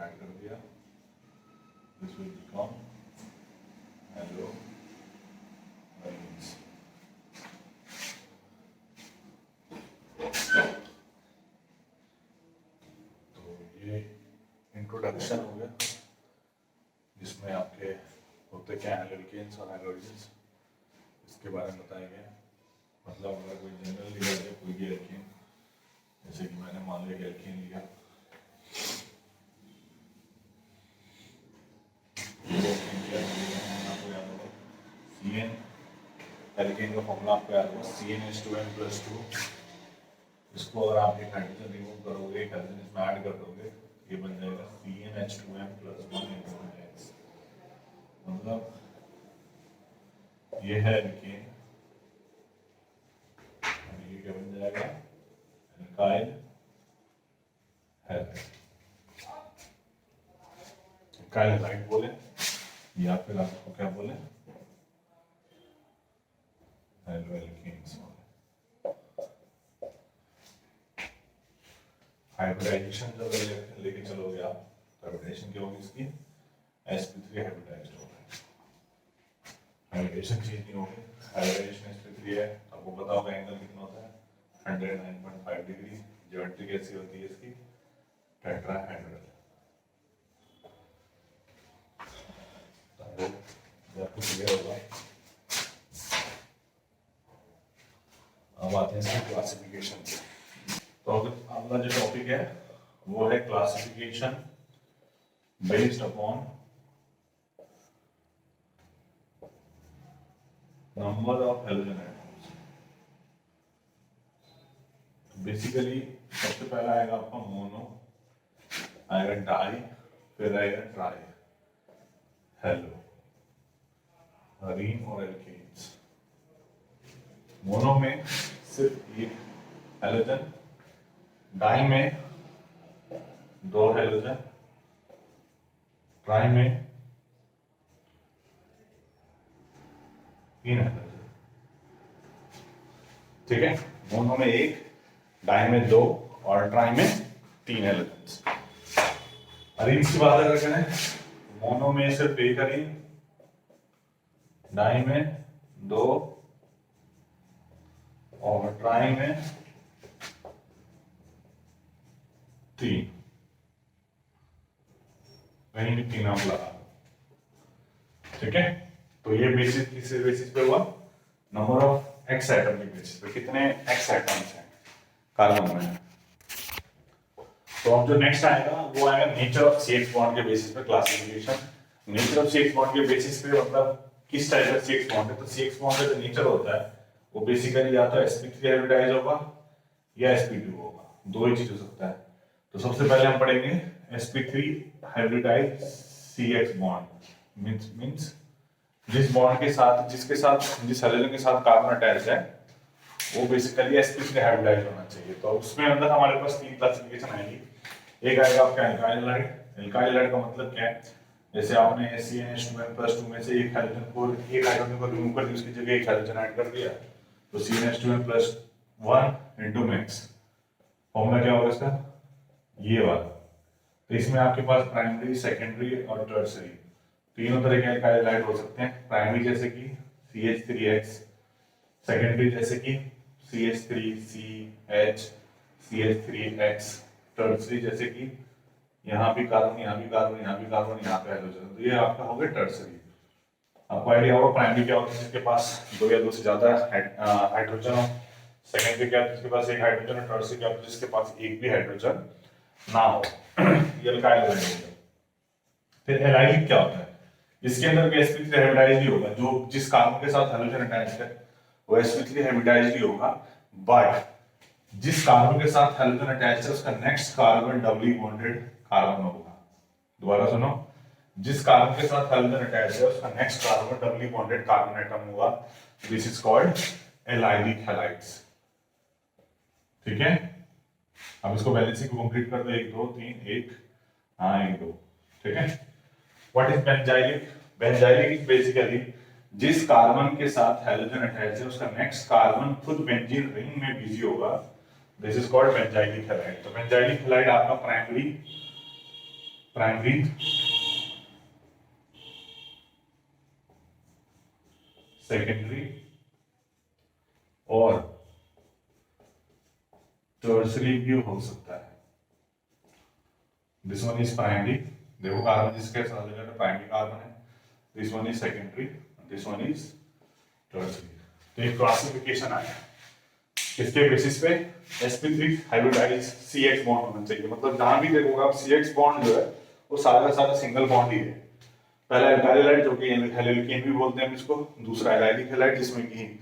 Add कर दिया, this will become hello introduction हो गया जिसमें आपके होते क्या है एल्केन्स और हाइड्रोजन्स, इसके बारे में बताया गया। मतलब अगर कोई जनरल लिया जाए कोई भी एल्केन, जैसे कि मैंने मान लिया कि एल्केन लिया, CN एल्केन का फॉर्मूला आपको याद होगा CnH2n+2। इसको अगर आप एक हाइड्रोजन रिमूव करोगे, एक हाइड्रोजन इसमें ऐड कर दोगे, ये बन जाएगा CnH2n+1 मतलब ये है एल्केन, ये क्या बन जाएगा एल्काइल हैलाइड। एल्काइल हैलाइड बोले या फिर आपको क्या बोले हेलो एल्केन्स बोले। हाइब्रिडाइजेशन जब लेके चलोगे आप, हाइब्रिडाइजेशन क्या होगी इसकी, sp3 हाइब्रिडाइज्ड होगा, हाइब्रिडेशन चेंज नहीं होगी। हाइब्रिडेशन sp3 है, आपको पता होगा एंगल कितना होता है 109.5 डिग्री। ज्योमेट्री कैसी होती है इसकी, टेट्राहेड्रल। आपको क्लियर होगा। अब आते हैं इसकी क्लासिफिकेशन पे। तो अगला जो टॉपिक है वो है classification based upon number of halogen atoms. Basically सबसे पहला आएगा आपका मोनो, आएगा डाई, फिर आएगा ट्राई, हेलो, अरीन और एल्केन्स। मोनो में सिर्फ एक हैलोजन, डाई में 2 हैलोजन, ट्राई में 3 हैलोजन। ठीक है, मोनो में 1, डाई में 2 और ट्राई में 3 हैलोजन। अरीन्स की बात अगर करें, मोनो में सिर्फ 1 अरीन, डाई में 2 और ट्राई में 3। कहीं भी 3 आप लगा। ठीक है, तो ये बेसिस किस बेसिस पे हुआ, नंबर ऑफ एक्स एटम के बेसिस पे, कितने एक्स एटम्स हैं कार्बन में। तो अब जो नेक्स्ट आएगा वो आएगा नेचर ऑफ CH बॉन्ड के बेसिस पे classification. Nature of CH bond के बेसिस पे मतलब किस टाइप का CH बॉन्ड है। तो CH बॉन्ड का जो नेचर होता है वो बेसिकली या तो sp3 हाइब्रिडाइज होगा या sp2 होगा, 2 ही चीज हो सकता है। तो सबसे पहले हम पढ़ेंगे sp3 hybridise CH bond. Means जिस बॉन्ड के साथ जिस हैलोजन के साथ कार्बन अटैच है वो बेसिकली sp3 हाइब्रिडाइज होना चाहिए। तो उसमें अंदर हमारे पास 3 क्लासिफिकेशन आएगी। एक आएगा आपका एल्काइल हैलाइड। एल्काइल हैलाइड का मतलब क्या है, जैसे आपने CnH2n+2 में से एक हाइड्रोजन को रिमूव कर दिया, उसकी जगह एक हाइड्रोजन ऐड कर दिया, तो CnH2n+1 into max। फॉर्मूला क्या होगा इसका, ये वाला। तो इसमें आपके पास प्राइमरी, सेकेंडरी और टर्सरी तीनों तरह के एल्काइल हैलाइड हो सकते हैं। प्राइमरी जैसे कि CH3X, सेकेंडरी जैसे कि CH3CH, CH3X, टर्सरी जैसे कि यहाँ भी कार्बन, यहाँ भी कार्बन, यहाँ भी कार्बन, यहाँ पे हाइड्रोजन। तो ये आपका हो गया टर्सरी। आपको आइडिया होगा प्राइमरी क्या होता है, जिसके पास 2 या 2 से ज्यादा हाइड्रोजन हो। सेकेंडरी क्या होता है, जिसके पास एक हाइड्रोजन। और टर्सरी क्या होता है, जिसके पास एक भी हाइड्रोजन ना हो। ये एल्काइल हैलाइड होता है। फिर एलाइलिक क्या होता है, इसके अंदर भी sp3 हाइब्रिडाइज ही होगा। जो जिस कार्बन के साथ हाइड्रोजन अटैच है वो sp3 हाइब्रिडाइज ही होगा, बट जिस कार्बन के साथ हाइड्रोजन अटैच है उसका next carbon doubly bonded carbon होगा। दोबारा सुनो, जिस कार्बन के साथ हाइड्रोजन अटैच है उसका next carbon doubly bonded carbon atom होगा। This is called allylic halides. ठीक है, अब इसको बैलेंसिंग को कंप्लीट कर दो, 1 2 3 1 हाँ 1 2। ठीक है, what is benzylic. Benzylic is basically जिस कार्बन के साथ हाइड्रोजन अटैच है उसका नेक्स्ट कार्बन खुद बेंजीन रिंग में बिजी होगा। This is called benzylic halide. तो बेंजाइलिक हैलाइड आपका प्राइमरी, सेकेंडरी और टर्सरी भी हो सकता है। दिस वन इज प्राइमरी, देखो कार्बन जिसके साथ लगा प्राइमरी कार्बन है, this one is secondary, this one is tertiary. तो एक क्लासिफिकेशन आया इसके बेसिस पे sp3 हाइब्रिडाइज CH बॉन्ड होना चाहिए। मतलब जहां भी देखोगे आप CH बॉन्ड जो है वो सारा का सारा सिंगल बॉन्ड ही है। पहला एल्काइल हैलाइड जो कि हेलोकेन भी बोलते हैं इसको, दूसरा एलाइलिक हैलाइड जिसमें कि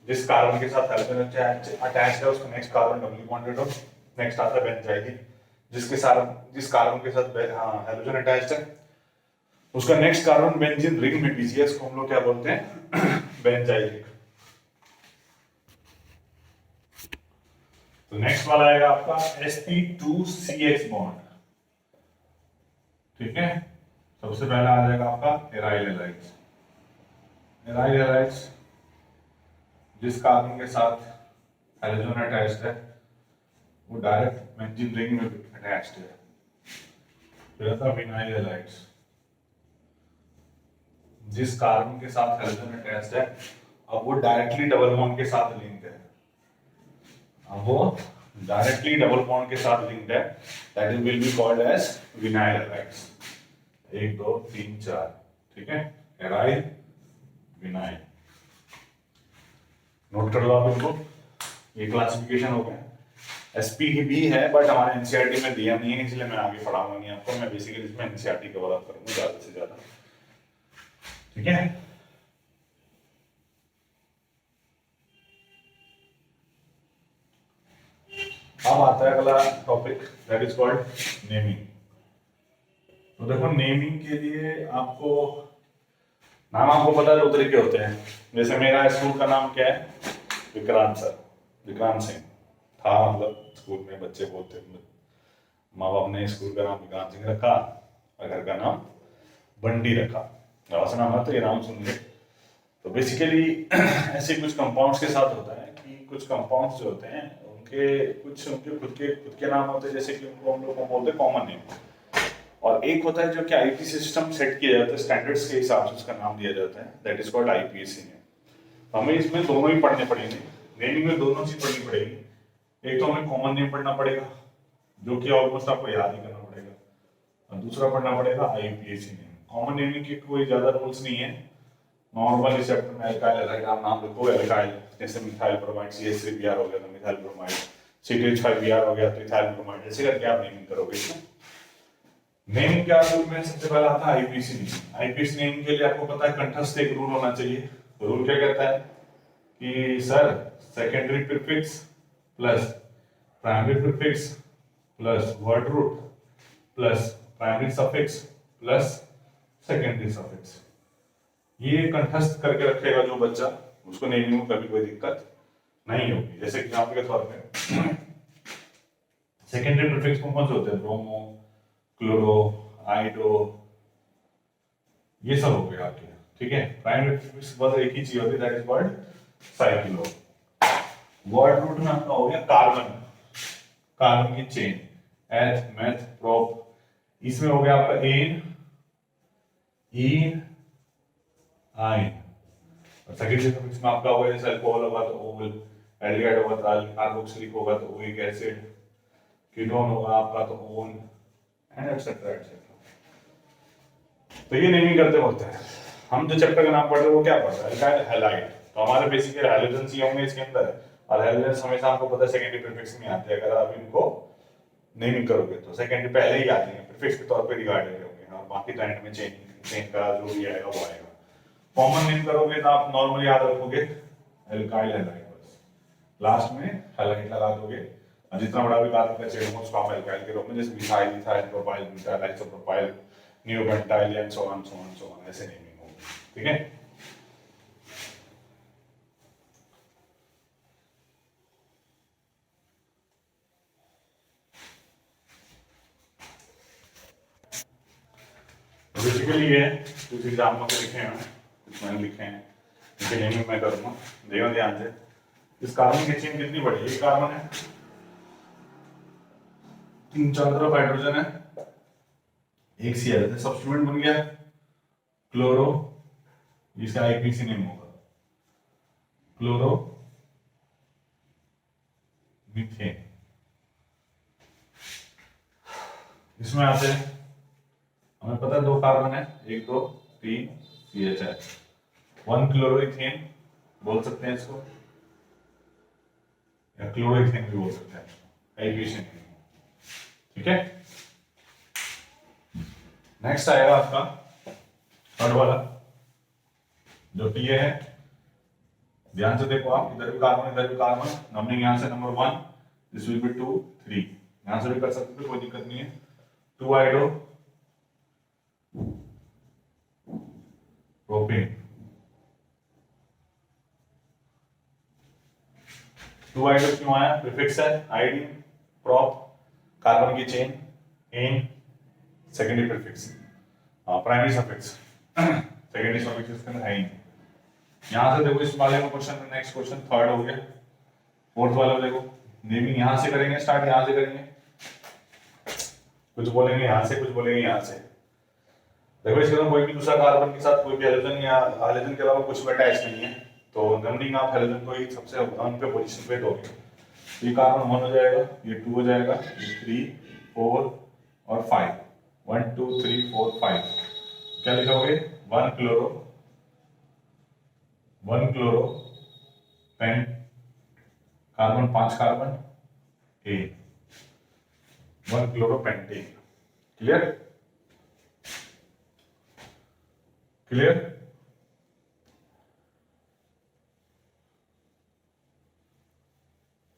जिस कार्बन के साथ हेलोजन अटैच्ड है उसका नेक्स्ट कार्बन डबली बॉन्डेड हो, नेक्स्ट आता है बेंजाइलिक, जिस कार्बन के साथ हेलोजन अटैच्ड है उसका नेक्स्ट कार्बन बेंजीन रिंग में BCS को हम लोग क्या बोलते हैं बेंजाइलिक। तो नेक्स्ट वाला आएगा आपका sp2CH बॉन्ड, ठीक है। सबसे पहला आ जाएगा आपका एराइल हैलाइड्स। एराइल हैलाइड्स जिस कार्बन के साथ हेलोजन अटैच्ड है वो डायरेक्ट बेंजीन रिंग में अटैच्ड है। फिर आता विनाइल हैलाइड्स, जिस कार्बन के साथ हेलोजन अटैच्ड है अब वो डायरेक्टली डबल बॉन्ड के साथ लिंक है, अब वो डायरेक्टली डबल बॉन्ड के साथ लिंक्ड है, that is will be called as vinyl halides. 1 2 3 4, ठीक है, एराइल विनाइल, नोट कर लो आप इनको। ये क्लासिफिकेशन हो गया। sp भी है बट हमारे एनसीईआरटी में दिया नहीं है इसलिए मैं आगे पढ़ाऊंगा नहीं आपको, मैं बेसिकली इसमें एनसीईआरटी कवर अप करूंगा ज्यादा से ज्यादा, ठीक है। अब आता है अगला topic that is called naming. तो देखो नेमिंग के लिए आपको नाम आपको पता है दो तरीके होते हैं। जैसे मेरा स्कूल का नाम क्या है, विक्रांत सर, विक्रांत सिंह था, मतलब स्कूल में बच्चे बोलते थे, माँ बाप ने स्कूल का नाम विक्रांत सिंह रखा और घर का नाम बंडी रखा, ऐसा नाम है तो ये नाम सुन ले। तो बेसिकली ऐसे कुछ कंपाउंड्स के साथ होता है कि कुछ कंपाउंड्स जो होते हैं उनके कुछ उनके खुद के नाम होते हैं, जैसे कि उनको हम लोग बोलते हैं कॉमन नेम, और एक होता है जो कि आईपी सिस्टम सेट किया जाता है स्टैंडर्ड्स के हिसाब से उसका नाम दिया जाता है, that is called IUPAC name. हमें इसमें दोनों ही पढ़ने पड़ेंगे, नेमिंग में दोनों चीज पढ़नी पड़ेगी। एक तो हमें कॉमन नेम पढ़ना पड़ेगा जो कि ऑलमोस्ट आपको याद ही करना पड़ेगा, और दूसरा पढ़ना पड़ेगा आईपीएसी नेम। कॉमन नेमिंग के कोई ज्यादा रूल्स नहीं है, नॉर्मल इस चैप्टर में एल्काइल हैलाइड आप नाम लिखो, एल्काइल जैसे मिथाइल ब्रोमाइड CH3Br हो गया तो मिथाइल ब्रोमाइड, CH5Br हो गया तो इथाइल ब्रोमाइड, ऐसे करके आप नेमिंग करोगे। इसमें नेमिंग क्या रूल में सबसे पहला आता है आईपीसी नेमिंग। आईपीसी नेमिंग के लिए आपको पता है कंठस्थ एक रूल होना चाहिए। रूल क्या कहता है कि sir secondary prefix plus primary prefix plus word root plus primary suffix plus secondary suffix, ये कंठस्थ करके रखेगा जो बच्चा, उसको नेमिंग में कभी कोई दिक्कत नहीं होगी। जैसे एग्जांपल के तौर पे सेकेंडरी प्रीफिक्स कौन से होते हैं, ब्रोमो, क्लोरो, आइडो, ये सब हो गए आपके, ठीक है। प्राइमरी प्रीफिक्स बस एक ही चीज होती है, that is called cyclo. Word root में आपका हो गया कार्बन, कार्बन की चेन, एथ, मेथ, प्रोप, इसमें हो गया आपका एन, ईन, आइन, और सेकेंडरी सफिक्स में आपका होगा जैसे अल्कोहल होगा तो ओल, एल्डिहाइड होगा तो कार्बोक्सिलिक होगा तो ओइक एसिड, कीटोन होगा आपका तो ओन, एंड एटसेट्रा एटसेट्रा। तो ये नेमिंग करते होते हैं। हम जो चैप्टर का नाम पढ़ रहे हैं वो क्या पढ़ रहे हैं, एल्काइल हैलाइड। तो हमारे बेसिकली हैलोजन्स ही होंगे इसके अंदर, और हैलोजन्स हमेशा आपको पता है सेकेंडरी प्रीफिक्स में आते हैं। अगर आप इनको नेमिंग करोगे तो सेकेंडरी पहले ही आते हैं, प्रीफिक्स के तौर पे रिगार्डेड होंगे, और बाकी तो एंड में चेन का जो भी आएगा वो आएगा। कॉमन नेम करोगे तो आप नॉर्मली याद रखोगे एल्काइल हैलाइड, बस लास्ट में हैलाइड लगा दोगे, और जितना बड़ा भी कार्बन का चेन हो उसको आप एल्काइल के रूप में, जैसे methyl, ethyl, propyl, butyl, isopropyl, neopentyl and so on ऐसे नेमिंग होगी, ठीक है। बेसिकली ये कुछ एग्जाम में लिखे हैं, कुछ मैंने लिखे हैं, इनके नेमिंग मैं करूंगा, देखो ध्यान से। इस कार्बन की चेन कितनी बड़ी है, ये कार्बन है, 3 4 तरफ हाइड्रोजन है, एक सी एल सब्स्टिट्यूएंट बन गया क्लोरो, जिसका आईपीसी नेम होगा क्लोरो मीथेन। इसमें आते हैं, हमें पता है 2 कार्बन है, 1 2 3 CH है, 1 क्लोरोइथेन बोल सकते हैं इसको, या क्लोरोइथेन भी बोल सकते हैं, आईपीसी नेम। ठीक है, नेक्स्ट आएगा आपका थर्ड वाला जो पी है। ध्यान से देखो आप, इधर भी कार्बन इधर भी कार्बन, नंबरिंग यहां से नंबर 1, दिस विल बी 2 3, यहां से भी कर सकते थे, कोई दिक्कत नहीं है। 2 आइडो प्रोपेन, 2 आइडो क्यों आया, प्रीफिक्स है आइडीन, प्रॉप कार्बन की chain, ane secondary prefix, primary suffix secondary suffix इसके अंदर है ही नहीं। यहां से देखो इस वाले में क्वेश्चन, नेक्स्ट क्वेश्चन थर्ड हो गया। फोर्थ वाला देखो, नेमिंग यहां से करेंगे स्टार्ट, यहां से करेंगे, कुछ बोलेंगे यहां से, कुछ बोलेंगे यहां से। देखो इसके अंदर कोई भी दूसरा कार्बन के साथ कोई भी हैलोजन या हैलोजन के अलावा कुछ भी अटैच नहीं है, तो नंबरिंग आप हैलोजन को ही सबसे 1 पे पोजीशन पे दोगे। ये कार्बन 1 हो जाएगा, ये 2 हो जाएगा, ये 3 4 और 5, 1 2 3 4 5, क्या लिखोगे 1 क्लोरो पेन कार्बन 5 कार्बन ए, 1 क्लोरो पेंटेन। Clear clear.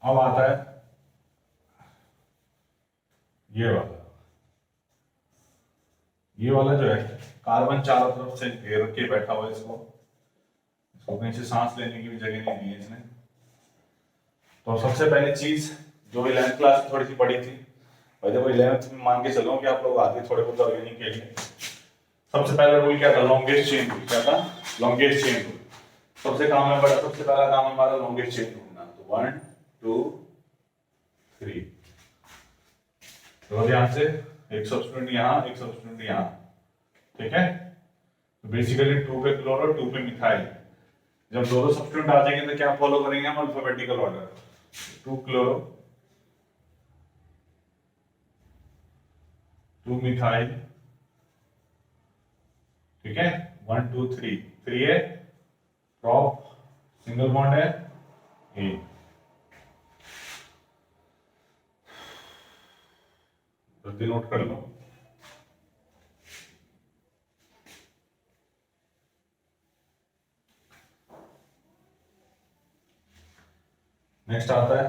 अब आता है ये वाला जो है कार्बन चारों तरफ से घेर के बैठा हुआ है, इसको कहीं से सांस लेने की भी जगह नहीं दी है इसने। तो सबसे पहली चीज जो 11th क्लास में थोड़ी सी पढ़ी थी, भाई देखो 11th में मान के चलो कि आप लोग आते थोड़े बहुत ऑर्गेनिक के लिए, सबसे पहला रूल क्या था, लॉन्गेस्ट चेन रूल। क्या था, लॉन्गेस्ट चेन रूल। सबसे पहला काम हमारा लॉन्गेस्ट चेन ढूंढना। तो 1 2 3, तो ध्यान से एक सब्स्टिट्यूएंट यहाँ, एक सब्स्टिट्यूएंट यहाँ, ठीक है। तो बेसिकली 2 पे क्लोरो 2 पे मिथाइल। जब दोनों सब्स्टिट्यूएंट आ जाएंगे तो क्या फॉलो करेंगे हम, अल्फाबेटिकल ऑर्डर। 2 क्लोरो 2 मिथाइल, ठीक है, 1 2 3, 3 है प्रॉप, सिंगल बॉन्ड है ए, जल्दी नोट कर लो। नेक्स्ट आता है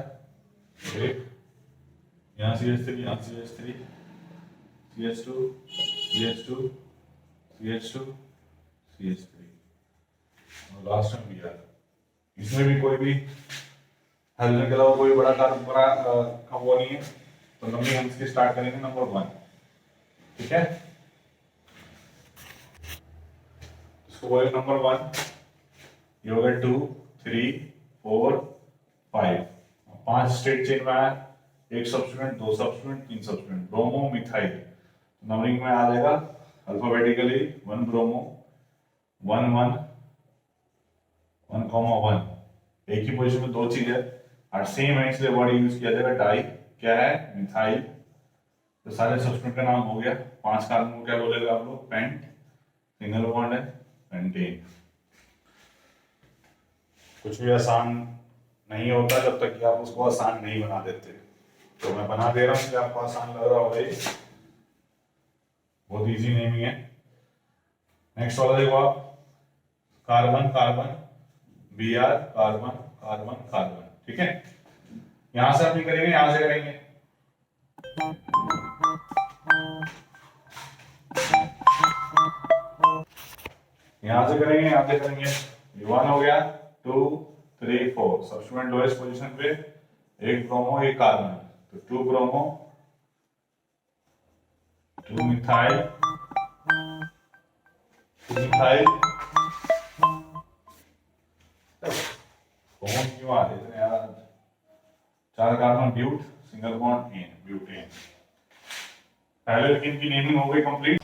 एक, यहाँ CH3, यहाँ CH3, CH2, CH2, CH2, CH3, और लास्ट में Br। इसमें भी कोई भी हाइड्रोजन के अलावा कोई बड़ा कार्बन का वो नहीं है, तो नंबरिंग हम इसकी स्टार्ट करेंगे नंबर 1, ठीक है। इसको बोलेंगे नंबर 1, ये हो गया 2 3 4 5, 5 स्ट्रेट चेन में आया, एक substituent, 2 substituent, 3 substituent, bromo methyl. Numbering में आ जाएगा अल्फाबेटिकली 1 ब्रोमो 1 1 1 1, एक ही पोजीशन में 2 चीज है और सेम है, इसलिए वर्ड यूज किया जाएगा डाई। क्या है, मिथाइल। तो सारे सब्स्टिट्यूएंट का नाम हो गया। 5 कार्बन को क्या बोलेगा आप लोग, पेंट, सिंगल बॉन्ड है पेंटेन। कुछ भी आसान नहीं होता जब तक कि आप उसको आसान नहीं बना देते। तो मैं बना दे रहा हूं कि आपको आसान लग रहा होगा, ये बहुत इजी नेमिंग है। नेक्स्ट वाला देखो आप, carbon carbon Br, carbon carbon carbon, ठीक है। यहां से हम करेंगे, यहां से करेंगे, यहां से करेंगे, यहां से करेंगे। 1 हो गया, 2 3 4, सब्स्टिट्यूएंट लोएस्ट पोजीशन पे, एक ब्रोमो एक कार्बन, तो 2 ब्रोमो 2 मिथाइल 2 मिथाइल। ब्रोमो क्यों आ रहे थे यार, 4 carbon but, single bond ane, butane. पहले इनकी नेमिंग हो गई कंप्लीट।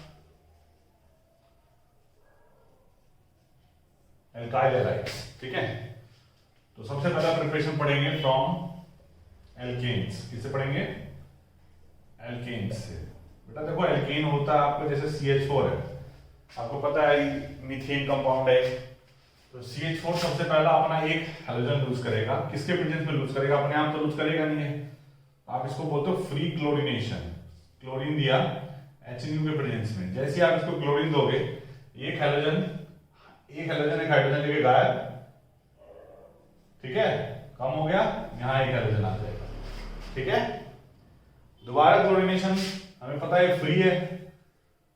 अल्काइल हैलाइड्स, ठीक है। तो सबसे पहला प्रिपरेशन पढ़ेंगे फ्रॉम एल्केन्स। किससे पढ़ेंगे? एल्केन्स से। बेटा देखो एल्केन होता है आपका जैसे CH4 है, आपको पता है मीथेन कंपाउंड है। तो CH4 सबसे पहला अपना एक हैलोजन लूज करेगा। किसके प्रेजेंस में लूज करेगा? अपने आप तो लूज करेगा नहीं है, आप इसको बोलते हो फ्री क्लोरीनेशन। क्लोरीन दिया HNU के प्रेजेंस में, जैसे आप इसको क्लोरीन दोगे एक हैलोजन एक हाइड्रोजन लेके गायब, ठीक है, कम हो गया, यहां एक हाइड्रोजन आ जाएगा, ठीक है। दोबारा क्लोरीनेशन हमें पता है फ्री है,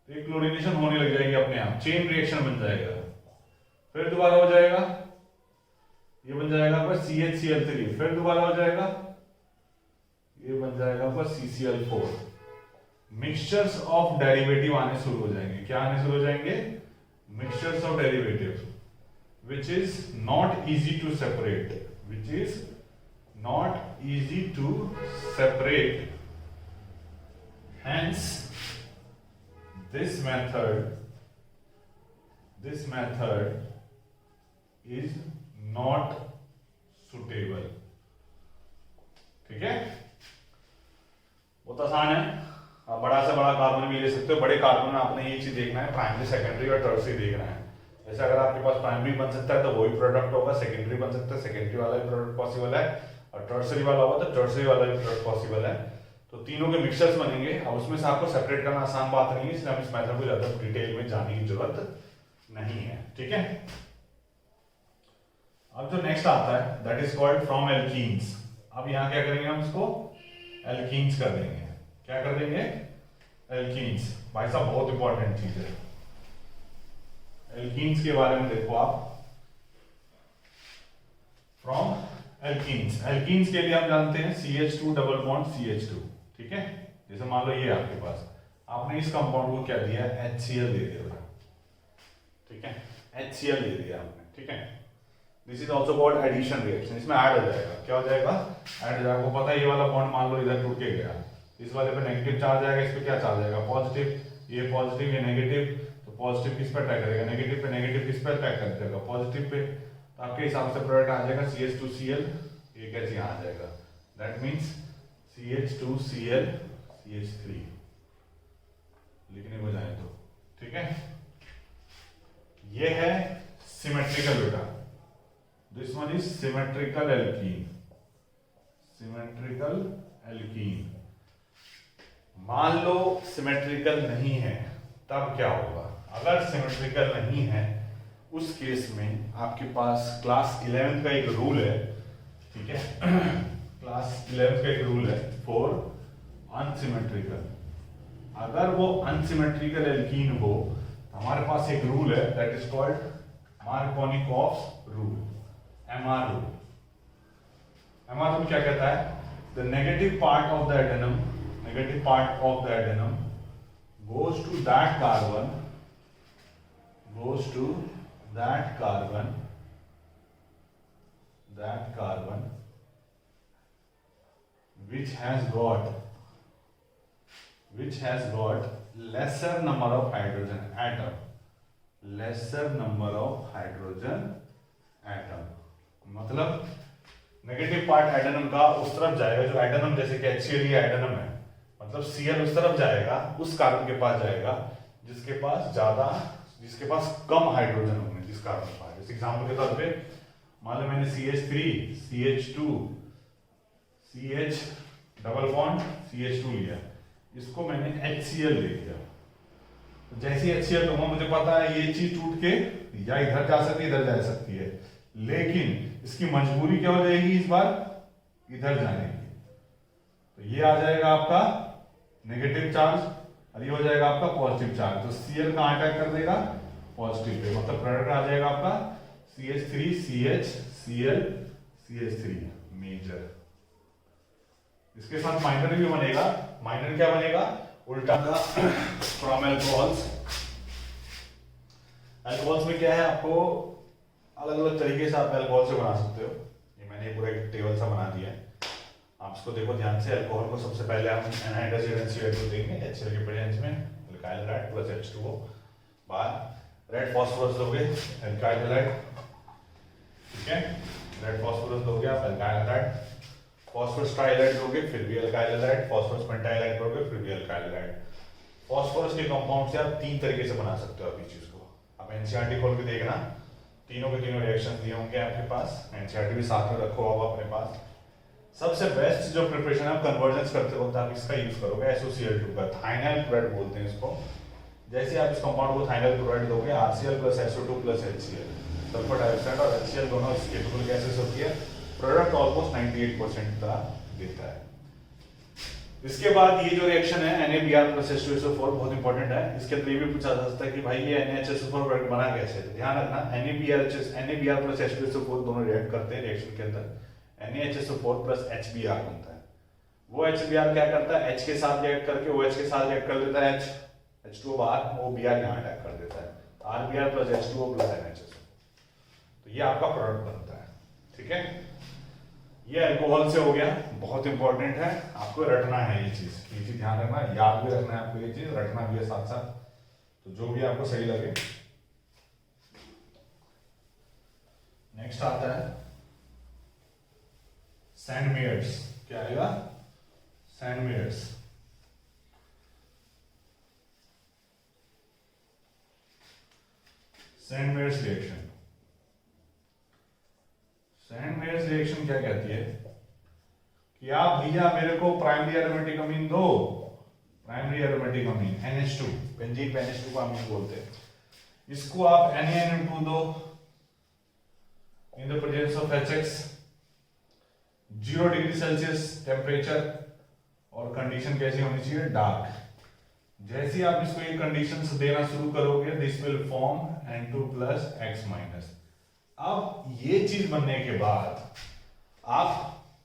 तो ये क्लोरीनेशन होने लग जाएगी अपने आप, चेन रिएक्शन बन जाएगा। फिर दोबारा हो जाएगा, ये बन जाएगा आपका CHCl3, फिर दोबारा हो जाएगा, ये बन जाएगा आपका CCl4। मिक्सचर्स ऑफ डेरिवेटिव आने शुरू हो जाएंगे। क्या आने शुरू हो जाएंगे? Mixtures of derivative which is not easy to separate, which is not easy to separate. Hence this method is not suitable, ठीक है। बहुत आसान है, आप बड़ा से बड़ा कार्बन भी ले सकते हो। बड़े कार्बन में आपने ये चीज देखना है, प्राइमरी सेकेंडरी और टर्शियरी देखना है। जैसे अगर आपके पास प्राइमरी बन सकता है तो वही प्रोडक्ट होगा, सेकेंडरी बन सकता है सेकेंडरी वाला भी प्रोडक्ट पॉसिबल है, और टर्शियरी वाला होगा तो टर्शियरी वाला भी प्रोडक्ट पॉसिबल है। तो तीनों के मिक्सचर्स बनेंगे। अब उसमें से आपको सेपरेट करना आसान बात नहीं है, इसलिए हम इस मेथड को ज्यादा डिटेल में जाने की जरूरत नहीं है, ठीक है। अब जो नेक्स्ट आता है that is called from alkenes. अब यहाँ क्या करेंगे हम इसको एल्कीन्स कर देंगे। क्या कर देंगे? एल्कीन्स। भाई साहब बहुत इंपॉर्टेंट चीज है, एल्कीन्स के बारे में देखो आप। फ्रॉम एल्कीन्स, एल्कीन्स के लिए हम जानते हैं CH2 डबल बॉन्ड CH2, ठीक है। जैसे मान लो ये आपके पास, आपने इस कंपाउंड को क्या दिया? HCl दे दिया, ठीक है, HCl दे दिया आपने, ठीक है। This is also called addition reaction. इसमें ऐड हो जाएगा, क्या हो जाएगा? ऐड हो जाएगा। आपको पता है ये वाला बॉन्ड मान लो इधर टूट के गया, इस वाले पे नेगेटिव चार्ज आएगा, इस पे क्या चार्ज आएगा? पॉजिटिव। ये पॉजिटिव ये नेगेटिव, तो पॉजिटिव किस पे अटैक करेगा? नेगेटिव पे। नेगेटिव किस पे अटैक करेगा? Positive pay. तो आपके हिसाब से प्रोडक्ट आ जाएगा CH2Cl, ये कैसे यहाँ आ जाएगा? दैट मीन्स CH2Cl CH3 लिखने को जाए तो, ठीक है। ये है सिमेट्रिकल बेटा, this one is symmetrical alkene. Symmetrical alkene. मान लो सिमेट्रिकल नहीं है, तब क्या होगा? अगर सिमेट्रिकल नहीं है उस केस में आपके पास क्लास 11 का एक रूल है, ठीक है। क्लास 11 का एक रूल है फॉर अनसिमेट्रिकल। अगर वो अनसिमेट्रिकल एल्कीन हो तो हमारे पास एक रूल है that is called Markovnikov rule, MR rule. MR rule क्या कहता है? The negative part of the addendum, negative part of the adenum goes to that carbon which has got lesser number of hydrogen atom, मतलब negative part एडेनम का उस तरफ जाएगा, जो एडेनम जैसे कि HCl ये एडेनम है, मतलब Cl उस तरफ जाएगा, उस कार्बन के पास जाएगा जिसके पास कम हाइड्रोजन होंगे, जिस कार्बन के पास। जैसे एग्जांपल के तौर पे मान लो मैंने CH3 CH2 CH double bond CH2 लिया, इसको मैंने HCl ले लिया। तो जैसे HCl दूंगा, मुझे पता है ये चीज टूट के या इधर जा सकती है इधर जा सकती है, लेकिन इसकी मजबूरी क्या हो जाएगी? इस बार इधर जाने की। तो ये आ जाएगा आपका नेगेटिव चार्ज और ये हो जाएगा आपका पॉजिटिव चार्ज। तो Cl कहां अटैक कर देगा? पॉजिटिव पे, मतलब प्रोडक्ट आ जाएगा आपका CH3 CH Cl CH3 major. इसके साथ माइनर भी बनेगा। माइनर क्या बनेगा? उल्टा का फ्रॉम एल्कोहल्स। एल्कोहल्स में क्या है, आपको अलग अलग तरीके से आप एल्कोहल से बना सकते हो। ये मैंने पूरा एक टेबल सा बना दिया है, आप इसको देखो ध्यान से। एल्कोहल को सबसे पहले हम एनहाइड्रस NaCl2 देंगे HCl के प्रेजेंस में, एल्काइल हैलाइड प्लस H2O। बाद रेड फास्फोरस दोगे, एल्काइल हैलाइड ठीक है, रेड फॉस्फोरस दोगे आप अल्काइल हैलाइड, फॉस्फोरस ट्राइहाइलाइड दोगे फिर भी अल्काइल हैलाइड, फॉस्फोरस पेंटाइलाइड दोगे फिर भी अल्काइल हैलाइड। फॉस्फोरस के कंपाउंड से आप 3 तरीके से बना सकते हो अभी चीज को। आप एनसीईआरटी खोल के देखना, तीनों के तीनों रिएक्शन दिए होंगे आपके पास, एनसीईआरटी भी साथ में रखो आप अपने पास। सबसे बेस्ट जो प्रिपरेशन है आप कन्वर्जेंस करते हो आप इसका यूज करोगे, SOCl2 का, थाइनाइल क्लोराइड बोलते हैं इसको। जैसे आप इस कंपाउंड को थाइनाइल क्लोराइड दोगे, RCl + SO2 + HCl, sulphur dioxide और HCl दोनों स्टेबल गैसेस होती है, प्रोडक्ट ऑलमोस्ट 98% का देता है। इसके बाद ये जो रिएक्शन है NaBr + H2SO4 बहुत इंपॉर्टेंट है। इसके अंदर ये भी पूछा जा सकता है कि भाई ये NaHSO4 प्रोडक्ट बना कैसे है, तो ध्यान रखना NaBr + H2SO4 दोनों रिएक्ट करते हैं रिएक्शन के अंदर, NaHSO4 + HBr बनता है। वो HBr क्या करता है, H के साथ रिएक्ट करके OH के साथ रिएक्ट कर देता है, H2O बाहर, वो Br यहाँ अटैक कर देता है, RBr + H2O + NaHSO, तो ये आपका प्रोडक्ट बनता है। ठीक है, ये अल्कोहल से हो गया, बहुत इंपॉर्टेंट है, आपको रटना है ये चीज ध्यान रखना, याद भी रखना है आपको, ये चीज रटना भी है साथ साथ, तो जो भी आपको सही लगे। नेक्स्ट आता है सैंडमेयर्स, क्या आएगा, सैंडमेयर्स। सैंडमेयर्स रिएक्शन, सैंडमेयर्स रिएक्शन क्या कहती है कि आप भैया मेरे को प्राइमरी एरोमेटिक अमीन दो, प्राइमरी एरोमेटिक अमीन NH2, बेंजीन पे NH2 को अमीन बोलते हैं, इसको आप NaNO2 दो in the presence of HX, 0 degree Celsius temperature, और कंडीशन कैसी होनी चाहिए, डार्क। जैसे ही आप इसको ये कंडीशंस देना शुरू करोगे, this will form N2 + X-। अब ये चीज बनने के बाद आप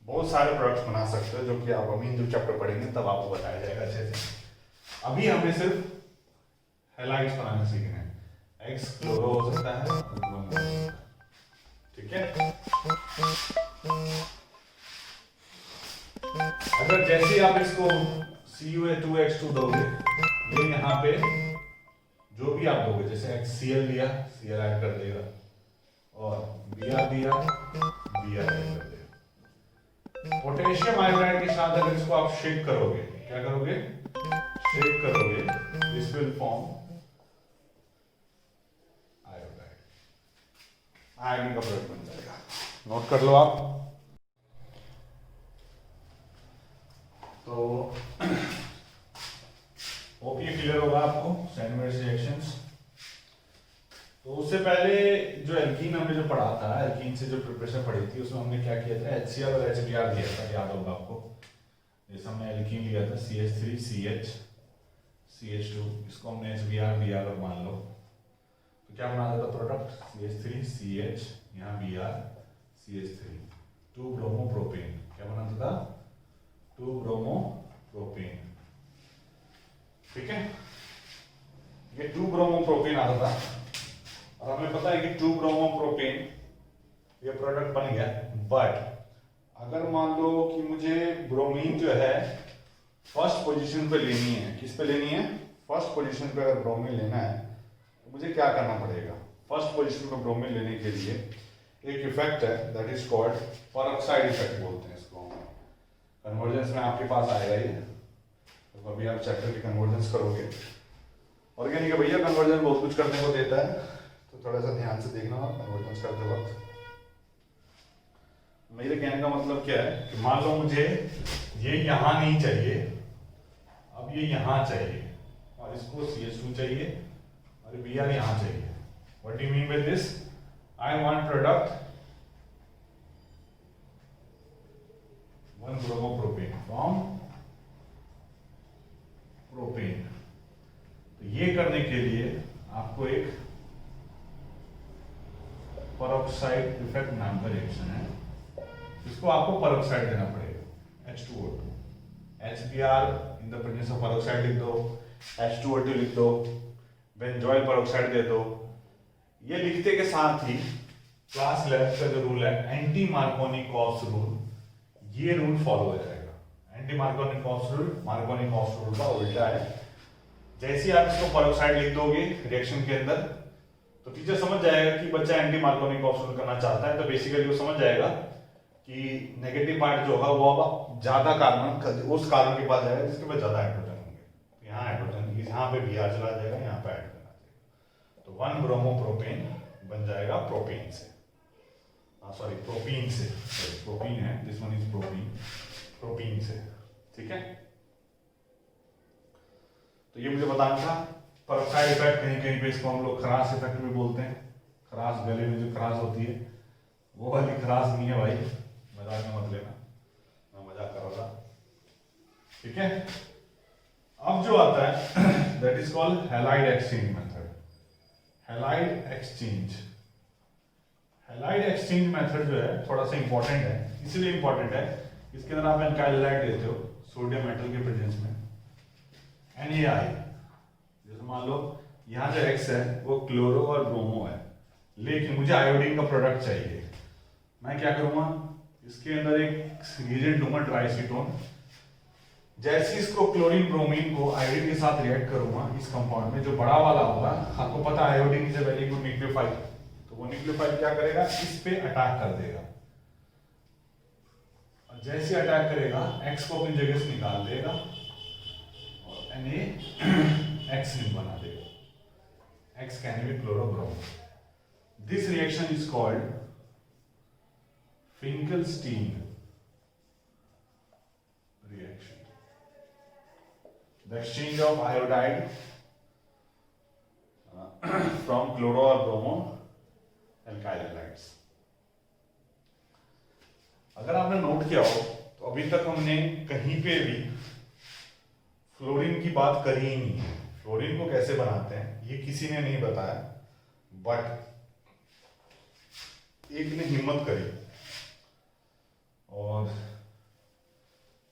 बहुत सारे प्रोडक्ट्स बना सकते हो, जो कि आप अमीन जो चैप्टर पढ़ेंगे तब आपको बताया जाएगा अच्छे से। अभी हमें सिर्फ हैलाइड्स बनाने सीखने हैं, X क्लोरो हो सकता है, ठीक है। अगर जैसे आप इसको CuA2H2 दोगे, ये यहाँ पे जो भी आप दोगे, जैसे HCl दिया, Cl ऐड कर देगा, और Br दिया, Br ऐड कर देगा। पोटेशियम आयोडाइड के साथ अगर इसको आप शेक करोगे, क्या करोगे, शेक करोगे, this will form iodide, iron का प्रोडक्ट बन जाएगा, नोट कर लो आप। तो होप ये क्लियर होगा आपको सैंडमेयर्स रिएक्शंस। तो उससे पहले जो एल्कीन हमने जो पढ़ा था, एल्कीन से जो प्रिपरेशन पढ़ी थी, उसमें हमने क्या किया था, HCl और HBr दिया था, याद होगा आपको। जैसे हमने एल्कीन लिया था CH3CH CH2, इसको हमने HBr दिया अगर मान लो, तो क्या बना देता प्रोडक्ट, CH3CH, यहाँ Br CH3, 2 ब्रोमोप्रोपेन, क्या बनाता था, 2 ब्रोमोप्रोपेन। ठीक है, ये 2 ब्रोमोप्रोपेन आता था, और हमें पता है कि 2 ब्रोमोप्रोपेन ये प्रोडक्ट बन गया। बट अगर मान लो कि मुझे ब्रोमीन जो है फर्स्ट पोजीशन पे लेनी है, किस पे लेनी है, फर्स्ट पोजीशन पे अगर ब्रोमीन लेना है तो मुझे क्या करना पड़ेगा, फर्स्ट पोजीशन पे ब्रोमीन लेने के लिए एक इफेक्ट है, that is called peroxide effect बोलते हैं इसको। कन्वर्जेंस में आपके पास आएगा ये, तो अभी आप चैप्टर की कन्वर्जेंस करोगे। ऑर्गेनिक है भैया, कन्वर्जेंस बहुत कुछ करने को देता है, तो थोड़ा सा ध्यान से देखना कन्वर्जेंस करते वक्त। मेरे कहने का मतलब क्या है कि मान लो मुझे ये यहां नहीं चाहिए, अब ये यहां चाहिए, और इसको CH2 चाहिए, और Br यहां चाहिए। What do you mean with this, I want product 1 bromopropane from propane. तो ये करने के लिए आपको एक परऑक्साइड इफेक्ट नाम का रिएक्शन है, इसको आपको परऑक्साइड देना पड़ेगा, H2O2, HBr in the presence of peroxide लिख दो, H2O2 लिख दो, बेंजोइल परऑक्साइड दे दो। ये लिखते के साथ ही क्लास 11 का जो रूल है, एंटी मार्कोनी-कॉप्स रूल, ये रूल फॉलो हो जाएगा। Anti Markovnikov-cops rule Markovnikov-cops rule का उल्टा है। जैसे ही आप इसको परऑक्साइड लिख दोगे रिएक्शन के अंदर, तो टीचर समझ जाएगा कि बच्चा एंटी मार्कोनी को ऑप्शन करना चाहता है, तो बेसिकली वो समझ जाएगा कि नेगेटिव पार्ट जो होगा वो अब ज्यादा कार्बन उस कार्बन के पास जाएगा जिसके पास ज्यादा हाइड्रोजन होंगे। तो यहाँ हाइड्रोजन यहाँ पे Br चला जाएगा, यहाँ पे हाइड्रोजन आ जाएगा, तो 1 ब्रोमोप्रोपेन बन जाएगा प्रोपेन से, सॉरी प्रोपीन से, प्रोपीन है, this one is propene, propene से, ठीक है। तो ये मुझे बताना था। परऑक्साइड इफेक्ट कहीं कहीं पे इसको हम लोग खराश इफेक्ट भी बोलते हैं। खराश गले में जो खराश होती है वो वाली खराश नहीं है भाई, मजाक में मत लेना, मैं मजाक कर रहा था, ठीक है। अब जो आता है that is called halide exchange method. Halide exchange, halide exchange method जो है थोड़ा सा इंपॉर्टेंट है, इसलिए इंपॉर्टेंट है इसके अंदर आप एल्काइल हैलाइड देते हो सोडियम मेटल के प्रेजेंस में, NaI, जैसे मान लो यहाँ जो X है वो क्लोरो और ब्रोमो है, लेकिन मुझे आयोडीन का प्रोडक्ट चाहिए। मैं क्या करूँगा, इसके अंदर एक रिएजेंट लूंगा ट्राइसीटोन, जैसे इसको क्लोरीन ब्रोमीन को आयोडीन के साथ रिएक्ट करूंगा इस कंपाउंड में, जो बड़ा वाला होगा, आपको पता है iodine is a very good nucleophile, तो वो न्यूक्लियोफाइल क्या करेगा, इस पे अटैक कर देगा, और जैसे अटैक करेगा X को अपनी जगह से निकाल देगा और NaX बना देगा, X can be chloro bromo. This reaction is called Finkelstein reaction. The exchange of iodide from chloro or bromo alkyl halides. अगर आपने नोट किया हो तो अभी तक हमने कहीं पे भी फ्लोरीन की बात करी ही नहीं है। फ्लोरीन को कैसे बनाते हैं ये किसी ने नहीं बताया, बट एक ने हिम्मत करी और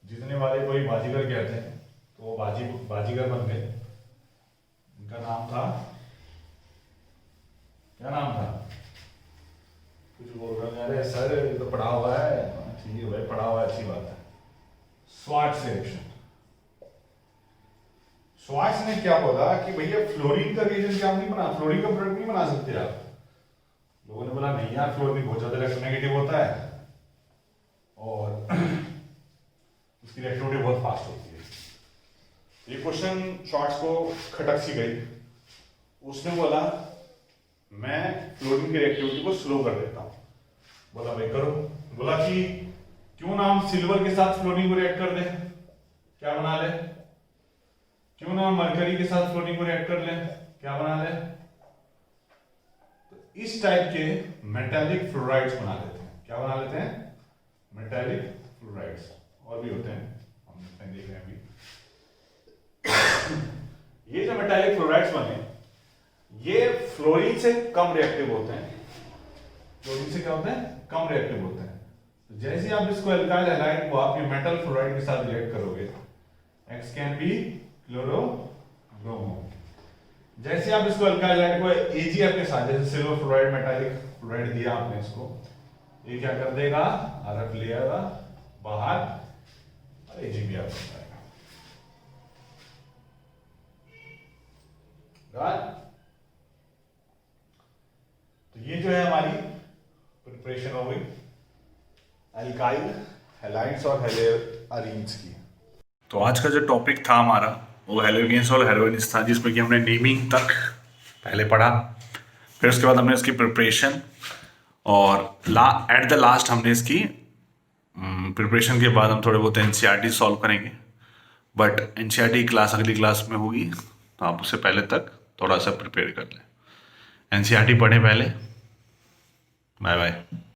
जीतने वाले कोई बाजीगर कहते हैं, तो वो बाजीगर बन गए। उनका नाम था, क्या नाम था, कुछ बोल रहे हैं, अरे सर ये तो पढ़ा हुआ है, ठीक है भाई पढ़ा हुआ है, अच्छी बात है। Swarts reaction. स्वार्ट्ज ने क्या बोला कि भैया फ्लोरीन का रिएजेंट क्या नहीं बना, फ्लोरीन का प्रोडक्ट नहीं बना सकते आप। लोगों ने बोला नहीं यार, फ्लोरीन बहुत ज्यादा इलेक्ट्रोनेगेटिव होता है और उसकी रिएक्टिविटी बहुत फास्ट होती है। ये क्वेश्चन शॉर्ट्स को खटक सी गई, उसने बोला मैं फ्लोरीन की रिएक्टिविटी को स्लो कर देता हूं। बोला भाई करो, बोला कि क्यों ना हम सिल्वर के साथ फ्लोरीन को रिएक्ट कर दे, क्या बना ले, क्यों ना हम मरकरी के साथ फ्लोरीन को रिएक्ट कर ले, क्या बना ले, तो इस टाइप के मेटालिक फ्लोराइड्स बना लेते हैं। क्या बना लेते हैं, मेटालिक फ्लोराइड्स, और भी होते हैं हम देख रहे हैं अभी। ये जो मेटालिक फ्लोराइड्स बने ये फ्लोरीन से कम रिएक्टिव होते हैं, फ्लोरीन से क्या होते हैं, कम रिएक्टिव होते हैं। तो जैसे आप इसको एल्काइल हैलाइड को आप ये मेटल फ्लोराइड के साथ रिएक्ट करोगे, X कैन बी क्लोरोब्रोमो। जैसे आप इसको एल्काइल हैलाइड को AgF के साथ, जैसे सिल्वर फ्लोराइड मेटालिक फ्लोराइड दिया आपने इसको, ये क्या कर देगा, RF ले आएगा बाहर और AgBr बन जाएगा। तो ये जो है हमारी प्रिपरेशन हो गई एल्काइल हैलाइड्स और हेलोअरीन्स की। तो आज का जो टॉपिक था हमारा वो हेलोजेन्स और हेलोअरीन्स था, जिसमें कि हमने नेमिंग तक पहले पढ़ा, फिर उसके बाद हमने इसकी प्रिपरेशन और एट द लास्ट हमने इसकी प्रिपरेशन के बाद हम थोड़े बहुत NCERT सॉल्व करेंगे। बट NCERT क्लास अगली क्लास में होगी, तो आप उससे पहले तक थोड़ा सा प्रिपेयर कर लें। NCERT पढ़ें पहले। Bye bye.